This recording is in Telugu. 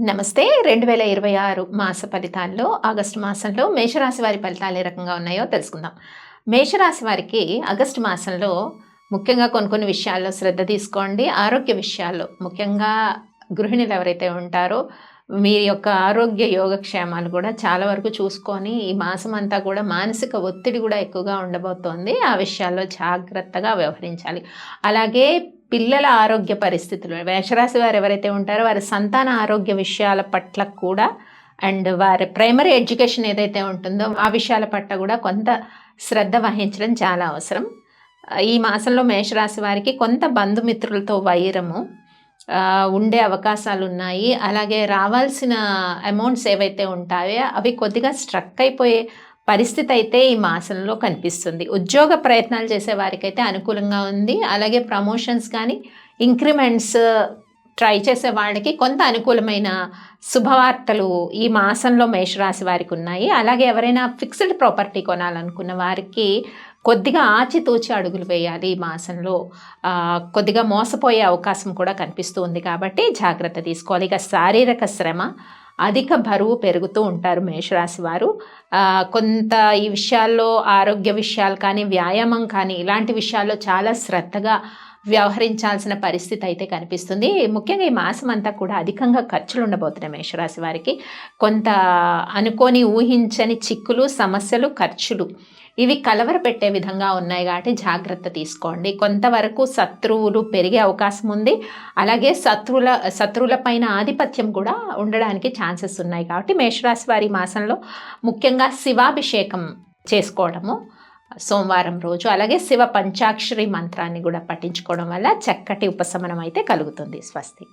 నమస్తే. 2026 మాస ఫలితాల్లో ఆగస్టు మాసంలో మేషరాశి వారి ఫలితాలు ఏ రకంగా ఉన్నాయో తెలుసుకుందాం. మేషరాశి వారికి ఆగస్టు మాసంలో ముఖ్యంగా కొన్ని విషయాల్లో శ్రద్ధ తీసుకోండి. ఆరోగ్య విషయాల్లో ముఖ్యంగా గృహిణులు ఎవరైతే ఉంటారో మీ యొక్క ఆరోగ్య యోగక్షేమాలు కూడా చాలా వరకు చూసుకొని ఈ మాసం అంతా కూడా మానసిక ఒత్తిడి కూడా ఎక్కువగా ఉండబోతోంది. ఆ విషయాల్లో జాగ్రత్తగా వ్యవహరించాలి. అలాగే పిల్లల ఆరోగ్య పరిస్థితులు మేషరాశి వారు ఎవరైతే ఉంటారో వారి సంతాన ఆరోగ్య విషయాల పట్ల కూడా అండ్ వారి ప్రైమరీ ఎడ్యుకేషన్ ఏదైతే ఉంటుందో ఆ విషయాల పట్ల కూడా కొంత శ్రద్ధ వహించడం చాలా అవసరం. ఈ మాసంలో మేషరాశి వారికి కొంత బంధుమిత్రులతో వైరము ఉండే అవకాశాలు ఉన్నాయి. అలాగే రావాల్సిన అమౌంట్స్ ఏవైతే ఉంటాయో అవి కొద్దిగా స్ట్రక్ అయిపోయే పరిస్థితి అయితే ఈ మాసంలో కనిపిస్తుంది. ఉద్యోగ ప్రయత్నాలు చేసే వారికైతే అనుకూలంగా ఉంది. అలాగే ప్రమోషన్స్ కానీ ఇంక్రిమెంట్స్ ట్రై చేసే వాళ్ళకి కొంత అనుకూలమైన శుభవార్తలు ఈ మాసంలో మేషరాశి వారికి ఉన్నాయి. అలాగే ఎవరైనా ఫిక్స్డ్ ప్రాపర్టీ కొనాలనుకున్న వారికి కొద్దిగా ఆచితూచి అడుగులు వేయాలి. ఈ మాసంలో కొద్దిగా మోసపోయే అవకాశం కూడా కనిపిస్తూ ఉంది కాబట్టి జాగ్రత్త తీసుకోవాలి. ఇక శారీరక శ్రమ, అధిక బరువు పెరుగుతూ ఉంటారు మేషరాశి వారు. కొంత ఈ విషయాల్లో ఆరోగ్య విషయాలు కానీ వ్యాయామం కానీ ఇలాంటి విషయాల్లో చాలా శ్రద్ధగా వ్యవహరించాల్సిన పరిస్థితి అయితే కనిపిస్తుంది. ముఖ్యంగా ఈ మాసం అంతా కూడా అధికంగా ఖర్చులు ఉండబోతున్నాయి మేషరాశి వారికి. కొంత అనుకోని ఊహించని చిక్కులు, సమస్యలు, ఖర్చులు ఇవి కలవరపెట్టే విధంగా ఉన్నాయి కాబట్టి జాగ్రత్త తీసుకోండి. కొంతవరకు శత్రువులు పెరిగే అవకాశం ఉంది. అలాగే శత్రువుల పైన ఆధిపత్యం కూడా ఉండడానికి ఛాన్సెస్ ఉన్నాయి కాబట్టి మేషరాశి వారి మాసంలో ముఖ్యంగా శివాభిషేకం చేసుకోవడము సోమవారం రోజు, అలాగే శివ పంచాక్షరి మంత్రాన్ని కూడా పఠించుకోవడం వల్ల చక్కటి ఉపశమనం అయితే కలుగుతుంది. స్వస్తి.